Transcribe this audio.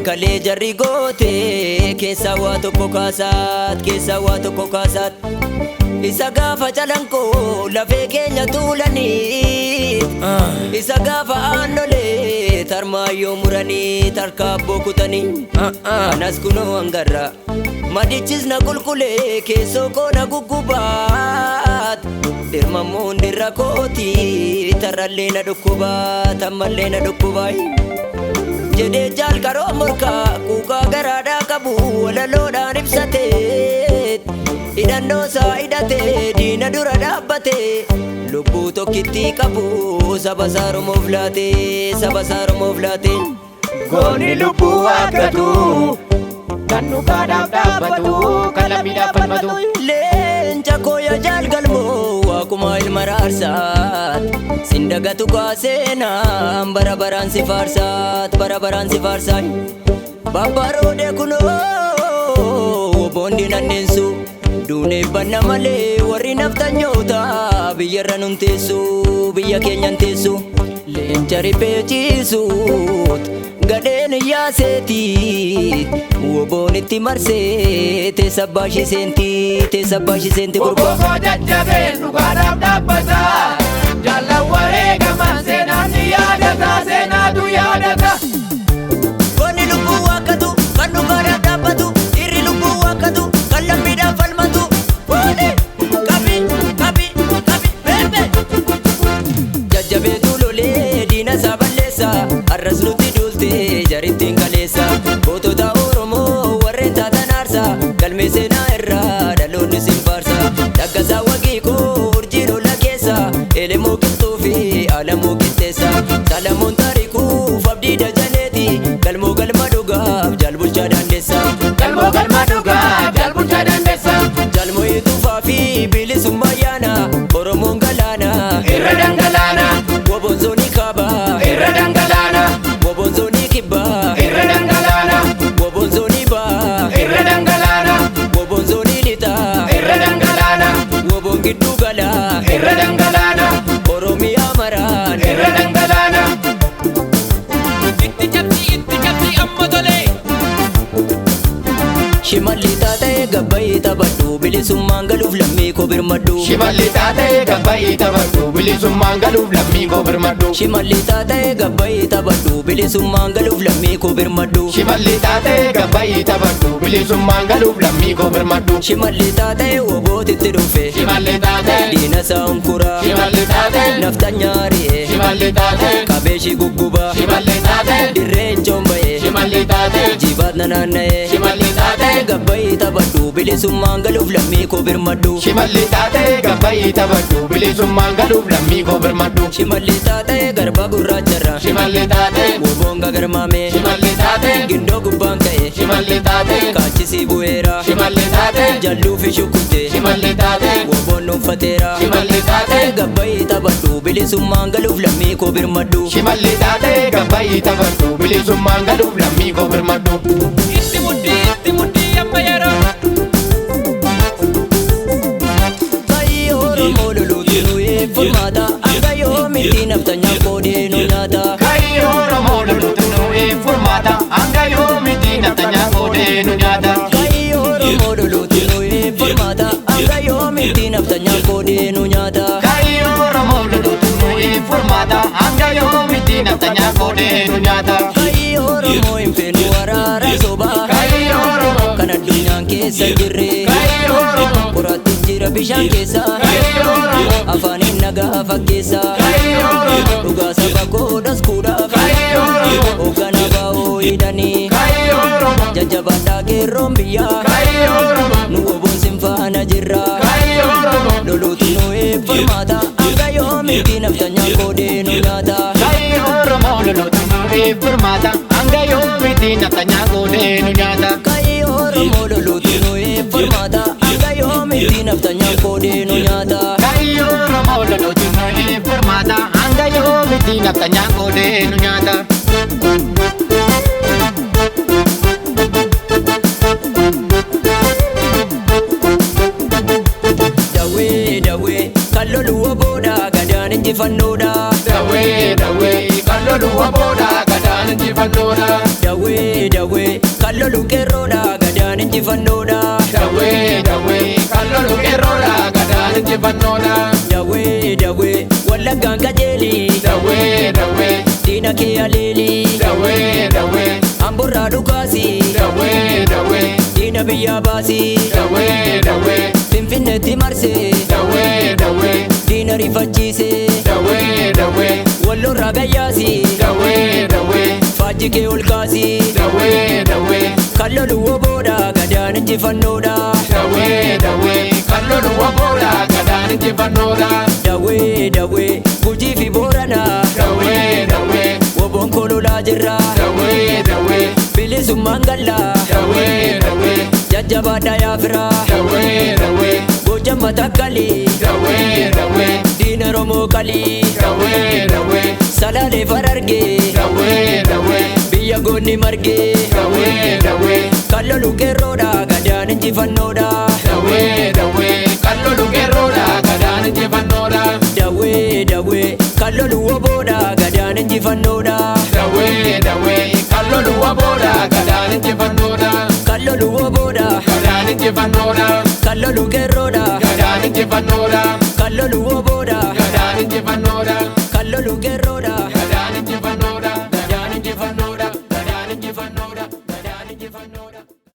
kalee jarri goote keessa waa tokko kaasaat isa gaafa calankoo lafee keenya tuulanii isa gaafa aannolee tarmaayyoo muranii tarkaabboo kutanii anas kunoo hangarra madichis na qulqulee keessoo koo na guggubaat dirmamuun dirra kooti tarrallee na dhukkubaat ammallee na dhukkubaay jedhee jaalkaroo morkaa kuukaa garaadhaa qabu walaloodhaan ibsatee hidhannoo isaa hidhatee diina dura dhaabbatee lubbuu tokkitti qabu saba isaa Oromoof laatee gooni lubbuu akkatu kan dhugaadhaaf dhaabbatu kan lammiidhaaf falmatu leenca kooya jaalgalmoo waaquma ilma raarsaat sindagatu kaaseenaan bara baraan si faarsaat babbaroode kunoo boondii nanneensu duuneef banna malee warri naftanyoota biyyarra nun teessu biyya keenyan teessu leenca riphee ciisuut gadheen iyaaseetiit woboon itti marsee teessa baashiseenti gurbaa Obbo jajjabeen dhugaadhaaf dhaabbata jaallan wareegaman seenaan ni yaadata seenaatu yaadata goonni lubbuu waakkatu kan dhugaadhaaf dhaabbatu irri lubbuu waakkatu kan lammiidhaaf falmatu fuudhi qabi beebe jajjabeetu lolee diina isaa balleessa arras nuti duulte jarittiin kaleessa gootota Oromoo warreen taatan aarsa galmee seenaa irraa dhaloonni sin faarsa dhaggasaa waqiikoo urjii lola keessa elemoo qixxuu fi alamuu qixxeessa salamuun taarikuuf abdii dajaneeti galmoo galma dhugaaf jaalbulchaa daandeessa jaalmoo itufaa fi bilisummaa yaana Oromoon galaana irra dangalaana woboon zoonii kaabaa irra dangalaana woboon zoonii kibbaa irra dangalaana woboon zoonii baa irra dangalaana woboon zoonii lixaa irra dangalaana woboon gidduu galaa irra dangalaana Oromiyaa maraan irra dangalaana itti cabsi amma tolee shimalli taatee gabbayii taphadhu bilisummaan galuuf lammii koo birmadhu shimalli taatee gabbayii taphadhu bilisummaan galuuf lammii koo birmadhu shimalli taatee gabbayii taphadhu bilisummaan galuuf lammii koo birmadhu shimalli taatee gabbayii taphadhu bilisummaan galuuf lammii koo birmadhu shimalli taatee wobootitti dhufe shimalli taatee diina saankuraa shimalli taatee naftanyaari'e shimalli taatee qabeeshii guggubaa shimalli taatee dirreen coombayee shimalli taatee jibaat nanaanna'ee shimalli taatee gabbayii taphadhu bilisummaan galuuf lammii koo birmadhu shimalli taatee gabbayii taphadhu bilisummaan galuuf lammii koo birmadhu shimalli taatee garbaa gurraacharra shimalli taatee woboon gagarmaame shimalli taatee gindoo gubbaan ka'e shimalli taatee kaachisii bu'eera shimalli taatee jalluu fi shukkute shimalli taatee woboon dhuunfateera shimalli taatee gabbayii taphadhu bilisummaan galuuf lammii koo birmadhu shimalli taatee gabbayii taphadhu bilisummaan galuuf lammii koo birmadhu itti mudhii amma yeroo kayyoo Oromoo loluutu nuyi furmaata akka yoomitti naftanyaa koodee nu nyaata kayyoo Oromoo loluutu nuyi furmaata hanga yoomitti naftanyaa koodee nu nyaata kayyoo Oromoo loluutu nuyi furmaata akka yoomitti naftanyaa koodee nu nyaata kayyoo Oromoo loluutu nuyi furmaata hanga yoomitti naftanyaa koodee nu nyaata kayyoo Oromoo hin feenu waraara sobaa kayyoo Oromoo kan addunyaan keessa jirre kayyoo Oromoo qoratti jira bishaan keessa kayyoo Oromoo afaaniin nagaa fakkeessa kayyoo Oromoo dhugaa saba koodhas kuudhaaf kayyoo Oromoo hoogganaa baa'oo hidhanii kayyoo Oromoo jajjabaadhaa qeerroon biyyaa kayyoo Oromoo nu woboon sin faana jirra kayyoo Oromoo loluutu nu eebbarmaata hanga yoomitti naftanyaa koodee nu nyaata kayyoo Oromoo loluutu nuyi furmaata hanga yoomitti naftanyaa koodee nu nyaata kayyoo Oromoo loluutu nu eebbarmaata hanga yoomitti naftanyaa koodee nu nyaata kayyoo Oromoo loluutu nuyi furmaata hanga yoomitti naftanyaa koodee nu nyaata kan lolu woboodha gadaan injifannoodha dawee kan lolu woboodha gadaan injifannoodha dawee dawwee kallolu qeerroodha gadaan injifannoodha. Dawwee dawwee kallolu qeerroodha gadaan injifannoodha. Dawwee dawwee wallaggaan qajeeli. Dawwee dawwee diina kee aleeli. dawwee dawwee Amburraa dhukaasi. dawwee dawwee diina biyyaa baasi. dawwee dawwee Finfinneetti marsee. dawwee dawwee diina rifachiisee. dawwee dawwee Wallorraa gayyaasi. dawwee dawwee faajji kee ol kaasi. dawwee dawwee kallolu woboodha gadaan injifannoodha. dawwee dawwee kallolu woboodha gadaan injifannoodha. Dawwee dawwee Gujii fi Booranaa. dawwee dawwee Woboon kololaa jirra. dawwee dawwee Bilisummaan gallaa. dawwee dawwee Jajjabaadhaa yaa firaa. dawwee dawwee Goojaan Matakkalii. dawwee dawwee diina Oromoo qalii. dawwee dawwee Salaalee Farargee. dawwee dawwee biyya goonni margee. dawwee dawwee kallolu qeerroodha gadaan injifannoodha. dawwee dawwee kallolu qeerroodha gadaan injifannoodha. Dawwee dawwee kallolu woboodha gadaan injifannoodha. dawwee dawwee kallolu woboodha gadaan injifannoodha. Kallolu woboodha gadaan injifannoodha. kallolu qeerroodha gadaan injifannoodha. kallolu